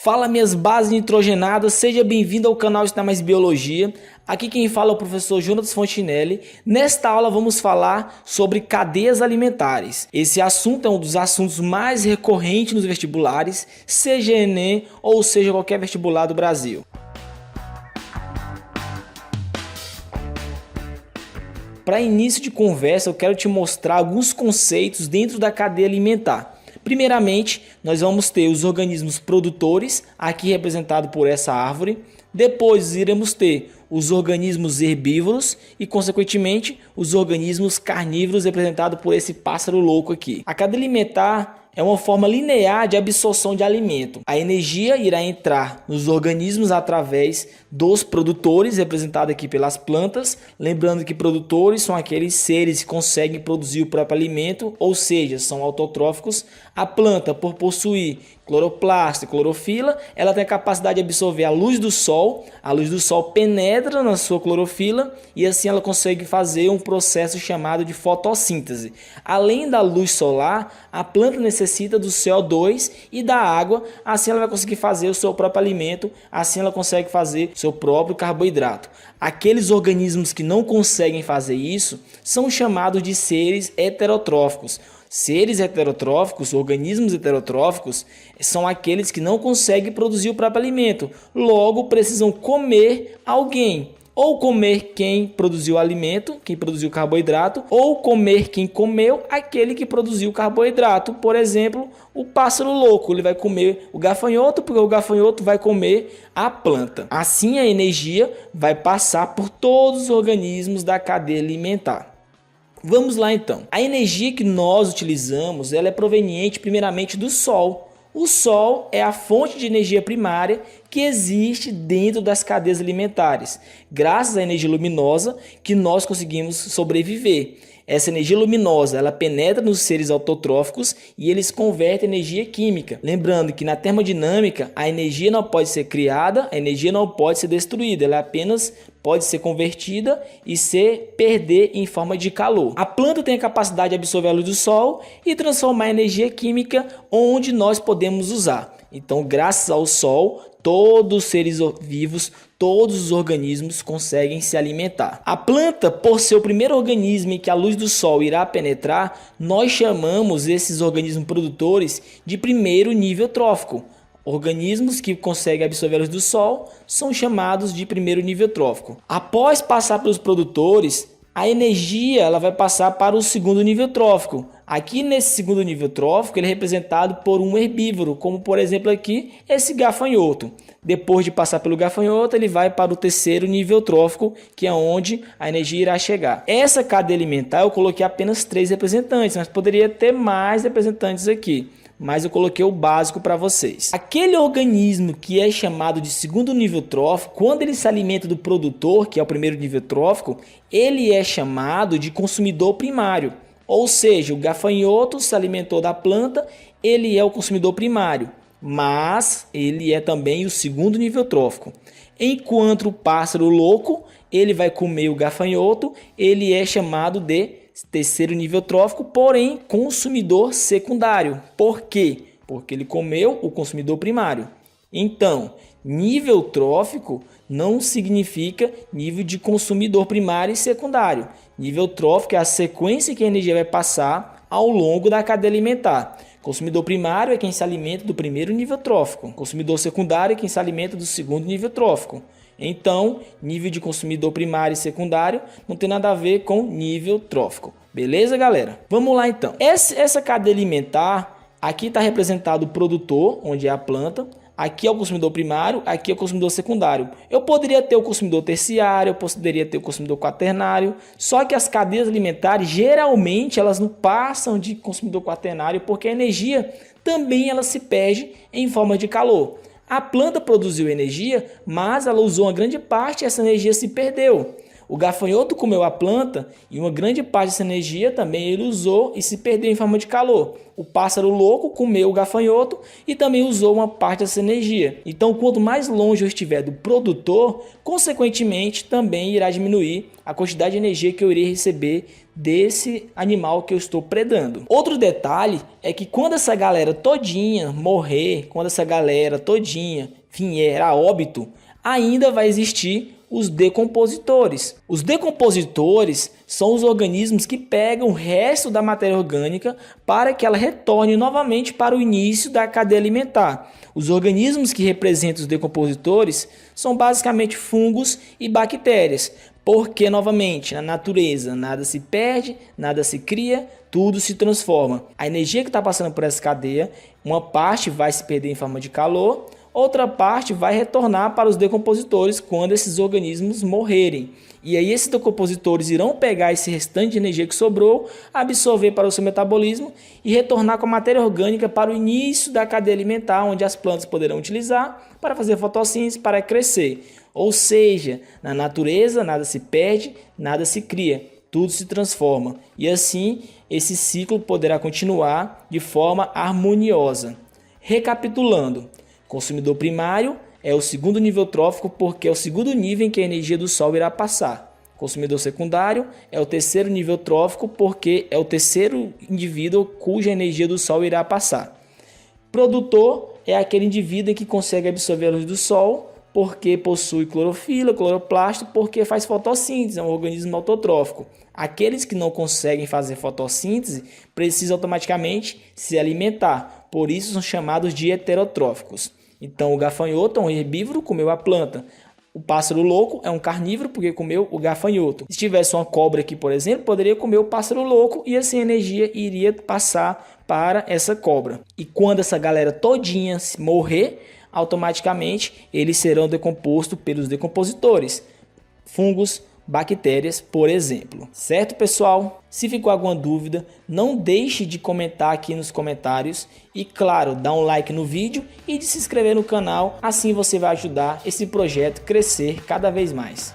Fala minhas bases nitrogenadas, seja bem-vindo ao canal Estudar Mais Biologia. Aqui quem fala é o professor Jonas Fontinelli. Nesta aula vamos falar sobre cadeias alimentares. Esse assunto é um dos assuntos mais recorrentes nos vestibulares, seja Enem ou seja qualquer vestibular do Brasil. Para início de conversa, eu quero te mostrar alguns conceitos dentro da cadeia alimentar. Primeiramente, nós vamos ter os organismos produtores, aqui representado por essa árvore. Depois iremos ter os organismos herbívoros e, consequentemente, os organismos carnívoros, representados por esse pássaro louco aqui. A cadeia alimentar é uma forma linear de absorção de alimento. A energia irá entrar nos organismos através dos produtores, representado aqui pelas plantas. Lembrando que produtores são aqueles seres que conseguem produzir o próprio alimento, ou seja, são autotróficos. A planta, por possuir cloroplasto e clorofila, ela tem a capacidade de absorver a luz do sol. A luz do sol penetra na sua clorofila e assim ela consegue fazer um processo chamado de fotossíntese. Além da luz solar, a planta necessita do CO2 e da água, assim ela vai conseguir fazer o seu próprio alimento, assim ela consegue fazer o seu próprio carboidrato. Aqueles organismos que não conseguem fazer isso são chamados de seres heterotróficos. Seres heterotróficos, organismos heterotróficos, são aqueles que não conseguem produzir o próprio alimento, logo precisam comer alguém. Ou comer quem produziu o alimento, quem produziu o carboidrato, ou comer quem comeu aquele que produziu o carboidrato. Por exemplo, o pássaro louco, ele vai comer o gafanhoto, porque o gafanhoto vai comer a planta. Assim a energia vai passar por todos os organismos da cadeia alimentar. Vamos lá então. A energia que nós utilizamos, ela é proveniente primeiramente do Sol. O Sol é a fonte de energia primária que existe dentro das cadeias alimentares, graças à energia luminosa que nós conseguimos sobreviver. Essa energia luminosa, ela penetra nos seres autotróficos e eles convertem energia química. Lembrando que na termodinâmica, a energia não pode ser criada, a energia não pode ser destruída, ela apenas pode ser convertida e perder em forma de calor. A planta tem a capacidade de absorver a luz do sol e transformar a energia química onde nós podemos usar. Então, graças ao sol, todos os seres vivos, todos os organismos conseguem se alimentar. A planta, por ser o primeiro organismo em que a luz do sol irá penetrar, nós chamamos esses organismos produtores de primeiro nível trófico. Organismos que conseguem absorver a luz do sol são chamados de primeiro nível trófico. Após passar pelos produtores, a energia ela vai passar para o segundo nível trófico. Aqui nesse segundo nível trófico ele é representado por um herbívoro, como por exemplo aqui esse gafanhoto. Depois de passar pelo gafanhoto ele vai para o terceiro nível trófico, que é onde a energia irá chegar. Essa cadeia alimentar eu coloquei apenas 3 representantes, mas poderia ter mais representantes aqui. Mas eu coloquei o básico para vocês. Aquele organismo que é chamado de segundo nível trófico, quando ele se alimenta do produtor, que é o primeiro nível trófico, ele é chamado de consumidor primário. Ou seja, o gafanhoto se alimentou da planta, ele é o consumidor primário, mas ele é também o segundo nível trófico. Enquanto o pássaro louco, ele vai comer o gafanhoto, ele é chamado de terceiro nível trófico, porém consumidor secundário. Por quê? Porque ele comeu o consumidor primário. Então, nível trófico não significa nível de consumidor primário e secundário. Nível trófico é a sequência que a energia vai passar ao longo da cadeia alimentar. Consumidor primário é quem se alimenta do primeiro nível trófico. Consumidor secundário é quem se alimenta do segundo nível trófico. Então, nível de consumidor primário e secundário não tem nada a ver com nível trófico. Beleza, galera? Vamos lá, então. Essa cadeia alimentar, aqui está representado o produtor, onde é a planta. Aqui é o consumidor primário, aqui é o consumidor secundário. Eu poderia ter o consumidor terciário, eu poderia ter o consumidor quaternário. Só que as cadeias alimentares, geralmente, elas não passam de consumidor quaternário, porque a energia também ela se perde em forma de calor. A planta produziu energia, mas ela usou uma grande parte e essa energia se perdeu. O gafanhoto comeu a planta e uma grande parte dessa energia também ele usou e se perdeu em forma de calor. O pássaro louco comeu o gafanhoto e também usou uma parte dessa energia. Então, quanto mais longe eu estiver do produtor, consequentemente também irá diminuir a quantidade de energia que eu irei receber desse animal que eu estou predando. Outro detalhe é que quando essa galera todinha morrer, quando essa galera todinha vier a óbito, ainda vai existir os decompositores. Os decompositores são os organismos que pegam o resto da matéria orgânica para que ela retorne novamente para o início da cadeia alimentar. Os organismos que representam os decompositores são basicamente fungos e bactérias, porque novamente na natureza nada se perde, nada se cria, tudo se transforma. A energia que está passando por essa cadeia, uma parte vai se perder em forma de calor, outra parte vai retornar para os decompositores quando esses organismos morrerem. E aí esses decompositores irão pegar esse restante de energia que sobrou, absorver para o seu metabolismo e retornar com a matéria orgânica para o início da cadeia alimentar, onde as plantas poderão utilizar para fazer fotossíntese, para crescer. Ou seja, na natureza nada se perde, nada se cria, tudo se transforma. E assim esse ciclo poderá continuar de forma harmoniosa. Recapitulando, consumidor primário é o segundo nível trófico porque é o segundo nível em que a energia do Sol irá passar. Consumidor secundário é o terceiro nível trófico porque é o terceiro indivíduo cuja energia do Sol irá passar. Produtor é aquele indivíduo que consegue absorver a luz do Sol porque possui clorofila, cloroplasto, porque faz fotossíntese, é um organismo autotrófico. Aqueles que não conseguem fazer fotossíntese precisam automaticamente se alimentar, por isso são chamados de heterotróficos. Então o gafanhoto é um herbívoro, comeu a planta. O pássaro louco é um carnívoro porque comeu o gafanhoto. Se tivesse uma cobra aqui, por exemplo, poderia comer o pássaro louco e assim a energia iria passar para essa cobra. E quando essa galera todinha morrer, automaticamente eles serão decompostos pelos decompositores, fungos, bactérias, por exemplo. Certo, pessoal? Se ficou alguma dúvida, não deixe de comentar aqui nos comentários e, claro, dá um like no vídeo e de se inscrever no canal, assim você vai ajudar esse projeto a crescer cada vez mais.